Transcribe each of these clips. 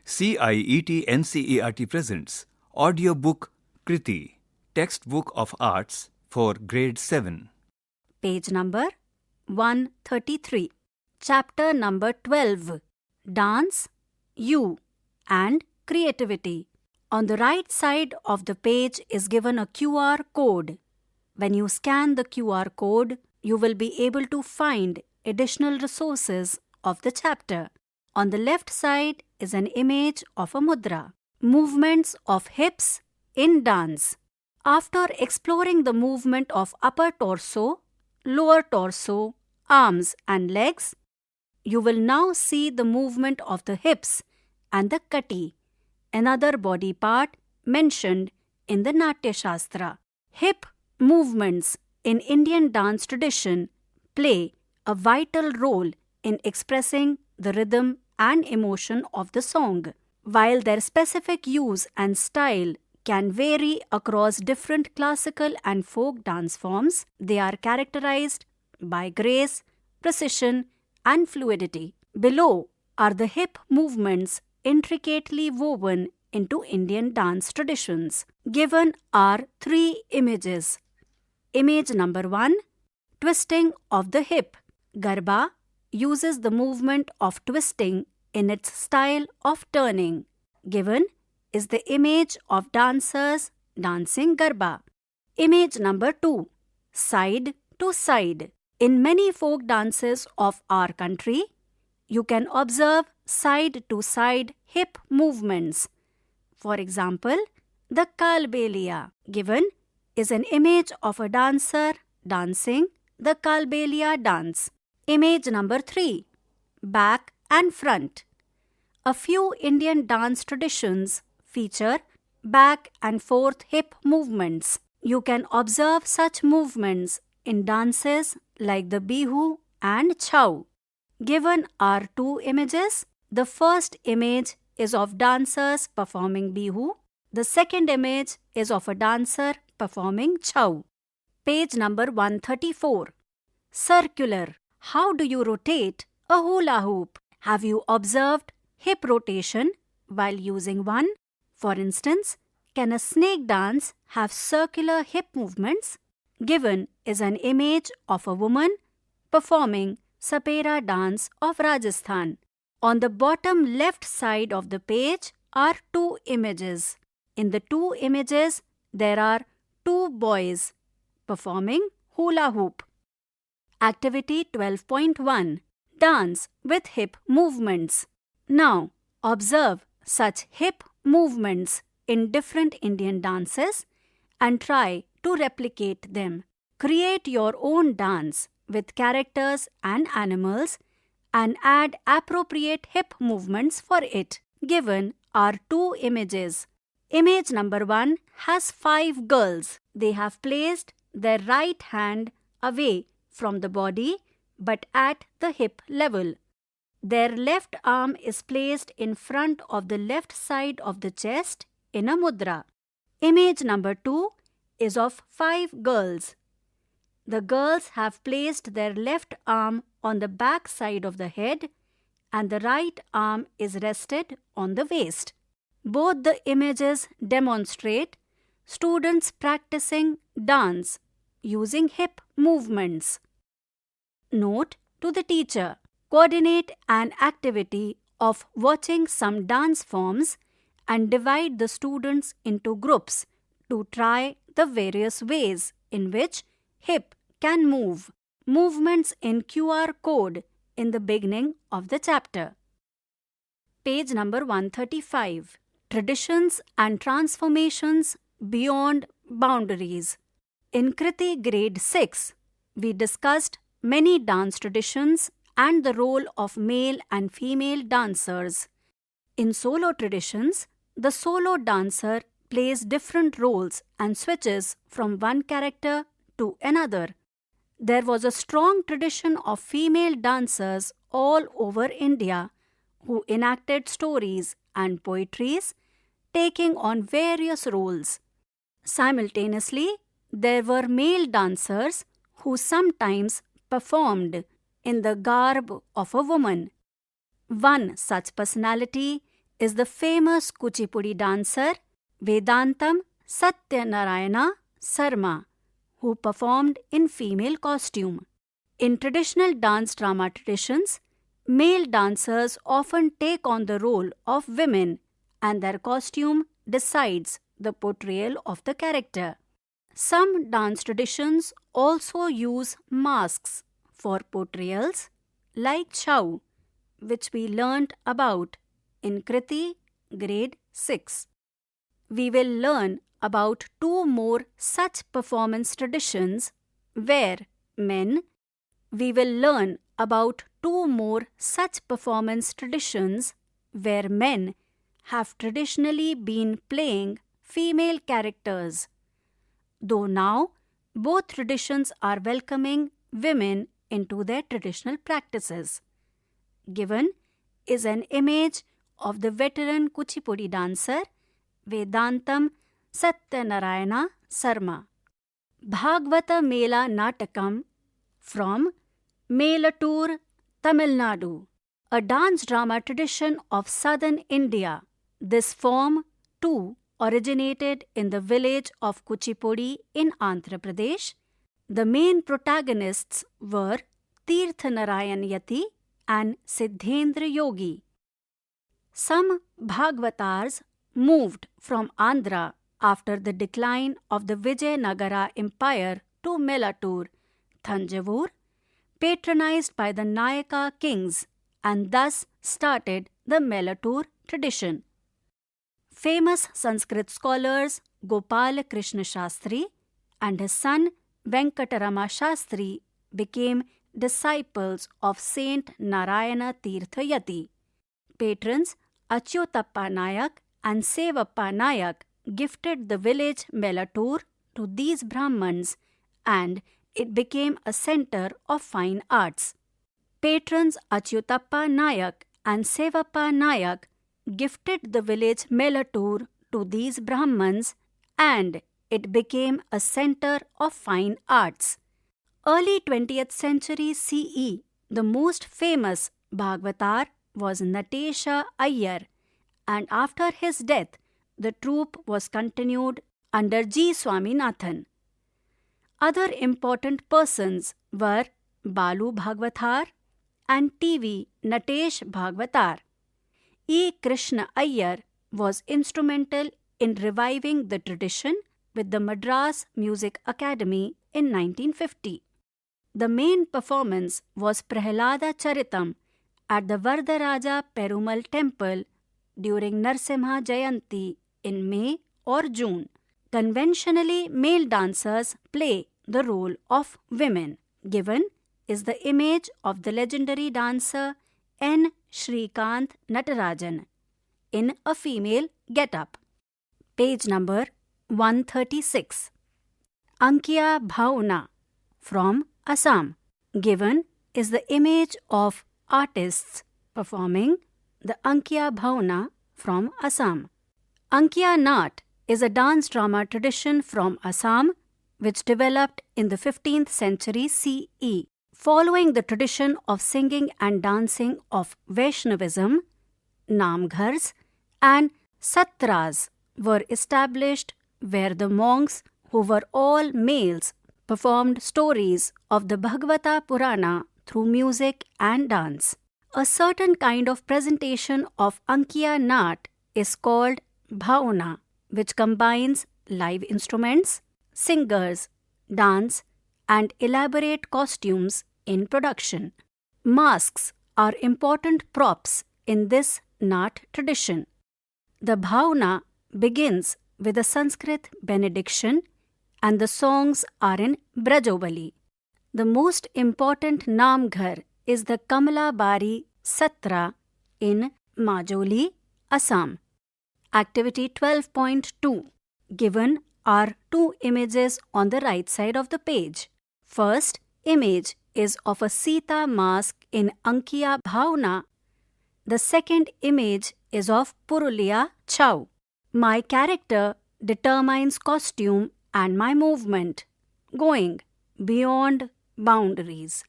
CIET NCERT presents audiobook Kriti, Textbook of Arts for Grade 7. Page number 133. Chapter number 12. Dance, You and Creativity. On the right side of the page is given a QR code. When you scan the QR code, you will be able to find additional resources of the chapter. On the left side is an image of a mudra. Movements of hips in dance. After exploring the movement of upper torso, lower torso, arms and legs, you will now see the movement of the hips and the kati, another body part mentioned in the Natya Shastra. Hip movements in Indian dance tradition play a vital role in expressing the rhythm and emotion of the song. While their specific use and style can vary across different classical and folk dance forms, they are characterized by grace, precision, and fluidity. Below are the hip movements intricately woven into Indian dance traditions. Given are 3 images. Image number 1, twisting of the hip. Garba uses the movement of twisting in its style of turning. Given is the image of dancers dancing Garba. Image number 2, side to side. In many folk dances of our country, you can observe side to side hip movements. For example, the Kalbelia given is an image of a dancer dancing the Kalbelia dance. Image number 3, back and front. A few Indian dance traditions feature back and forth hip movements. You can observe such movements in dances like the Bihu and Chau. Given are 2 images. The first image is of dancers performing Bihu. The second image is of a dancer performing Chau. Page number 134. Circular. How do you rotate a hula hoop? Have you observed hip rotation while using one? For instance, can a snake dance have circular hip movements? Given is an image of a woman performing Sapera dance of Rajasthan. On the bottom left side of the page are 2 images. In the 2 images, there are 2 boys performing hula hoop. Activity 12.1. Dance with hip movements. Now, observe such hip movements in different Indian dances and try to replicate them. Create your own dance with characters and animals and add appropriate hip movements for it. Given are 2 images. Image number 1 has 5 girls. They have placed their right hand away from the body but at the hip level. Their left arm is placed in front of the left side of the chest in a mudra. Image number 2 is of 5 girls. The girls have placed their left arm on the back side of the head and the right arm is rested on the waist. Both the images demonstrate students practicing dance using hip movements. Note to the teacher: coordinate an activity of watching some dance forms and divide the students into groups to try the various ways in which hip can move. Movements in QR code in the beginning of the chapter. Page number 135. Traditions and transformations beyond boundaries. In Kriti grade 6, we discussed many dance traditions and the role of male and female dancers. In solo traditions, the solo dancer plays different roles and switches from one character to another. There was a strong tradition of female dancers all over India who enacted stories and poetries, taking on various roles. Simultaneously, there were male dancers who sometimes performed in the garb of a woman. One such personality is the famous Kuchipudi dancer Vedantam Satyanarayana Sarma, who performed in female costume. In traditional dance drama traditions, male dancers often take on the role of women, and their costume decides the portrayal of the character. Some dance traditions also use masks for portrayals, like Chau, which we learnt about in Kriti, grade 6. We will learn about 2 more such performance traditions where men We will learn about 2 more such performance traditions where men have traditionally been playing female characters. Though now, both traditions are welcoming women into their traditional practices. Given is an image of the veteran Kuchipudi dancer Vedantam Satyanarayana Sarma. Bhagavata Mela Natakam from Melatur, Tamil Nadu, a dance drama tradition of southern India. This form, too, originated in the village of Kuchipudi in Andhra Pradesh. The main protagonists were Tirthanarayan Yati and Siddhendra Yogi. Some Bhagavatars moved from Andhra after the decline of the Vijayanagara Empire to Melatur, Thanjavur, patronized by the Nayaka kings, and thus started the Melatur tradition. Famous Sanskrit scholars Gopal Krishna Shastri and his son Venkatarama Shastri became disciples of Saint Narayana Tirtha Yati. Patrons Achyutappa Nayak and Sevappa Nayak gifted the village Melatur to these Brahmans, and it became a center of fine arts. Patrons Achyutappa Nayak and Sevappa Nayak gifted the village Melatur to these Brahmans, and it became a center of fine arts. Early 20th century CE, the most famous Bhagavatar was Natesha Iyer, and after his death, the troupe was continued under G. Swaminathan. Other important persons were Balu Bhagavatar and T.V. Natesh Bhagavatar. E. Krishna Iyer was instrumental in reviving the tradition with the Madras Music Academy in 1950. The main performance was Prahlada Charitam at the Vardaraja Perumal temple during Narsimha Jayanti in May or June. Conventionally, male dancers play the role of women. Given is the image of the legendary dancer N. Shrikant Natarajan in a female get-up. Page number 136. Ankiya Bhauna from Assam. Given is the image of artists performing the Ankiya Bhauna from Assam. Ankiya Nat is a dance drama tradition from Assam which developed in the 15th century CE. Following the tradition of singing and dancing of Vaishnavism, Namghars and Satras were established where the monks, who were all males, performed stories of the Bhagavata Purana through music and dance. A certain kind of presentation of Ankiya Nat is called Bhauna, which combines live instruments, singers, dance, and elaborate costumes in production. Masks are important props in this Nat tradition. The Bhauna begins with a Sanskrit benediction, and the songs are in Brajobali. The most important Namghar is the Kamalabari Satra in Majoli, Assam. Activity 12.2. Given are 2 images on the right side of the page. First image is of a Sita mask in Ankiya Bhauna. The second image is of Purulia Chau. My character determines costume and my movement, going beyond boundaries.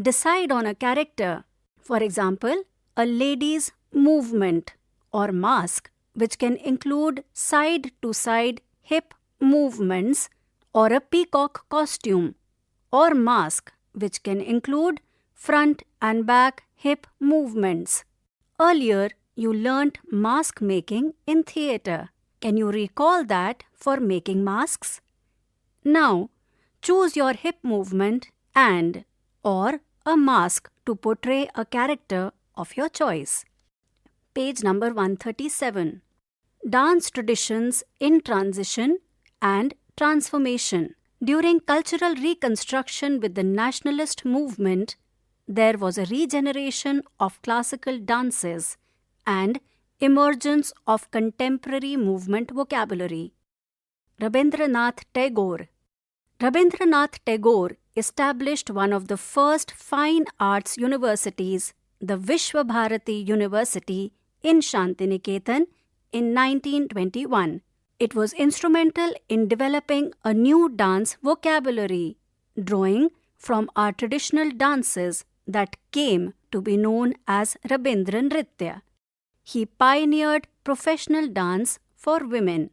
Decide on a character, for example, a lady's movement or mask, which can include side-to-side hip movements, or a peacock costume, or mask, which can include front and back hip movements. Earlier, you learnt mask making in theatre. Can you recall that for making masks? Now, choose your hip movement and or a mask to portray a character of your choice. Page number 137. Dance traditions in transition and transformation. During cultural reconstruction with the nationalist movement, there was a regeneration of classical dances and emergence of contemporary movement vocabulary. Rabindranath Tagore. Rabindranath Tagore established one of the first fine arts universities, the Vishwa Bharati University in Shantiniketan in 1921. It was instrumental in developing a new dance vocabulary, drawing from our traditional dances that came to be known as Rabindra Nritya. He pioneered professional dance for women.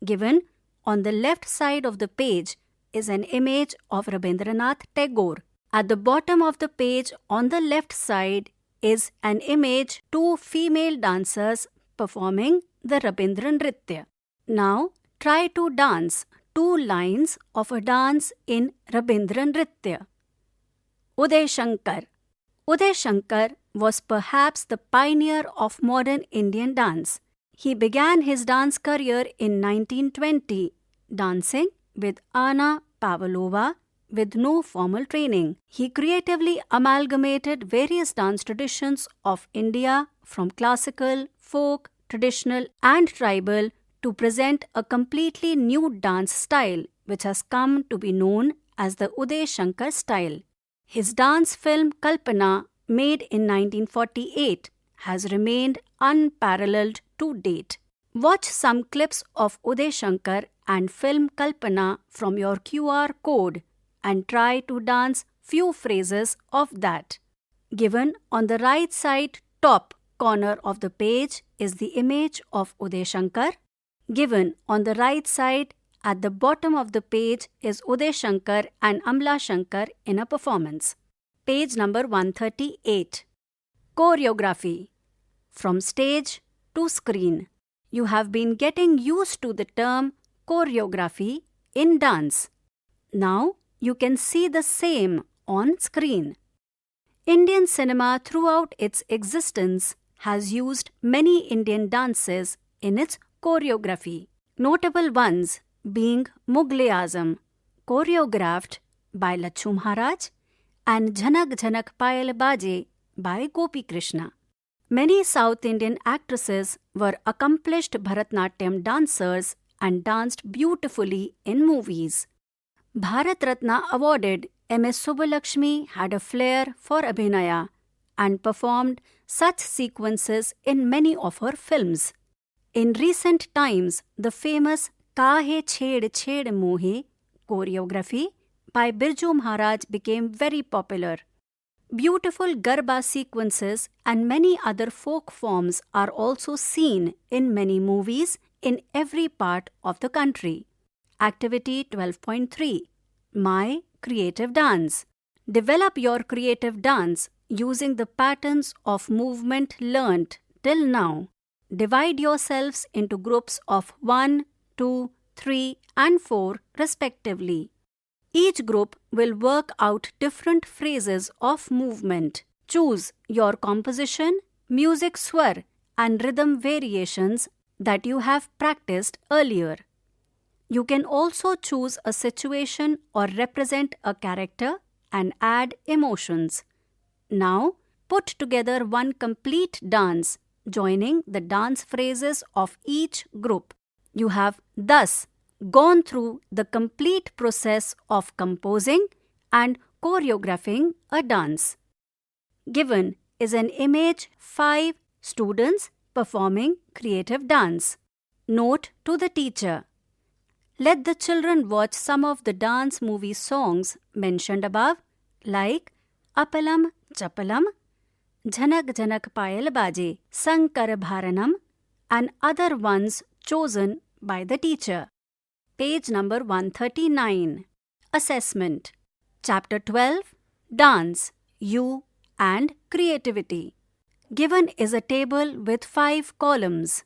Given on the left side of the page is an image of Rabindranath Tagore. At the bottom of the page on the left side is an image two female dancers performing the Rabindra Nritya. Now try to dance two lines of a dance in Rabindra Nritya. Uday Shankar. Uday Shankar was perhaps the pioneer of modern Indian dance. He began his dance career in 1920, dancing with Anna Pavlova with no formal training. He creatively amalgamated various dance traditions of India from classical, folk, traditional and tribal to present a completely new dance style which has come to be known as the Uday Shankar style. His dance film Kalpana, made in 1948, has remained unparalleled to date. Watch some clips of Uday Shankar and film Kalpana from your QR code and try to dance few phrases of that. Given on the right side top corner of the page is the image of Uday Shankar. Given on the right side at the bottom of the page is Uday Shankar and Amla Shankar in a performance. Page number 138. Choreography. From stage to screen. You have been getting used to the term choreography in dance. Now you can see the same on screen. Indian cinema throughout its existence has used many Indian dances in its choreography. Notable ones being Mughal-e-Azam, choreographed by Lachu Maharaj, and Jhanak Jhanak Payal Baje by Gopi Krishna. Many South Indian actresses were accomplished Bharatnatyam dancers and danced beautifully in movies. Bharat Ratna awarded M.S. Subbulakshmi had a flair for Abhinaya and performed such sequences in many of her films. In recent times, the famous Kahe Chhed Chhed Mohe choreography by Birju Maharaj became very popular. Beautiful Garba sequences and many other folk forms are also seen in many movies in every part of the country. Activity 12.3. My Creative Dance. Develop your creative dance using the patterns of movement learnt till now. Divide yourselves into groups of 1, 2, 3 and 4 respectively. Each group will work out different phrases of movement. Choose your composition, music swar and rhythm variations that you have practiced earlier. You can also choose a situation or represent a character and add emotions. Now, put together one complete dance, joining the dance phrases of each group. You have thus gone through the complete process of composing and choreographing a dance. Given is an image 5 students performing creative dance. Note to the teacher. Let the children watch some of the dance movie songs mentioned above, like Apalam Chapalam, Jhanak Jhanak Payal Baje, Sankar Bharanam, and other ones chosen by the teacher. Page number 139. Assessment. Chapter 12. Dance, You and Creativity. Given is a table with 5 columns.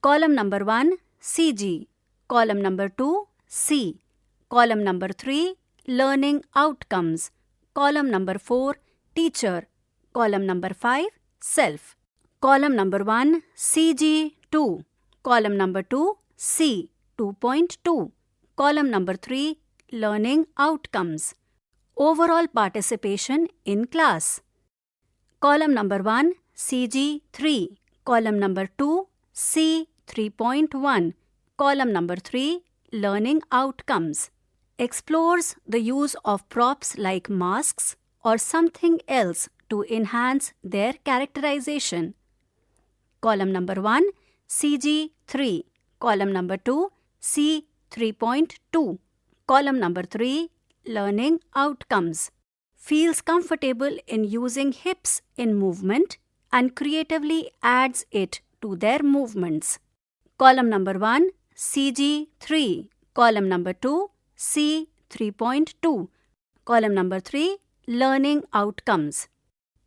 Column number 1, CG. Column number 2, C. Column number 3, Learning Outcomes. Column number 4, Teacher. Column number 5, Self. Column number 1, CG2. Column number 2, C. 2.2. Column number 3, Learning Outcomes. Overall participation in class. Column number 1, CG3. Column number 2, C. 3.1. Column number 3, Learning Outcomes. Explores the use of props like masks or something else to enhance their characterization. Column number 1, CG3. Column number 2, C. 3.2. Column number 3, Learning Outcomes. Feels comfortable in using hips in movement and creatively adds it to their movements. Column number 1, CG3. Column number 2, C. 3.2. Column number 3, Learning Outcomes.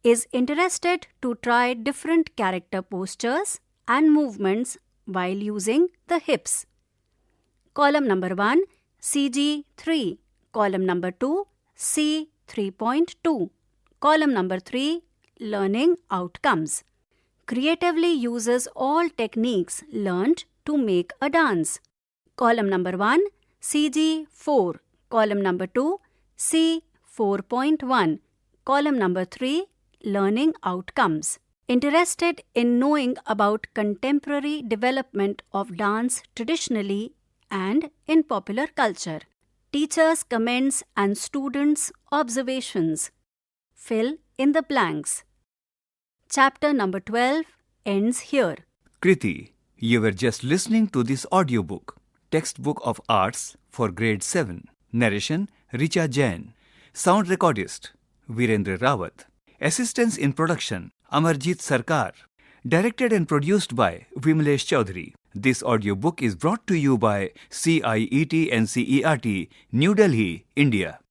Is interested to try different character postures and movements while using the hips. Column number 1, CG3. Column number 2, C. 3.2. Column number 3, Learning Outcomes. Creatively uses all techniques learnt to make a dance. Column number 1, CG4. Column number 2, C. 4.1. Column number 3, Learning Outcomes. Interested in knowing about contemporary development of dance traditionally and in popular culture. Teachers' comments and students' observations. Fill in the blanks. Chapter number 12 ends here. Kriti, you were just listening to this audiobook, Textbook of Arts for Grade 7. Narration, Richa Jain. Sound recordist, Virendra Rawat. Assistance in production, Amarjit Sarkar. Directed and produced by Vimlesh Chaudhary. This audiobook is brought to you by CIET NCERT, New Delhi, India.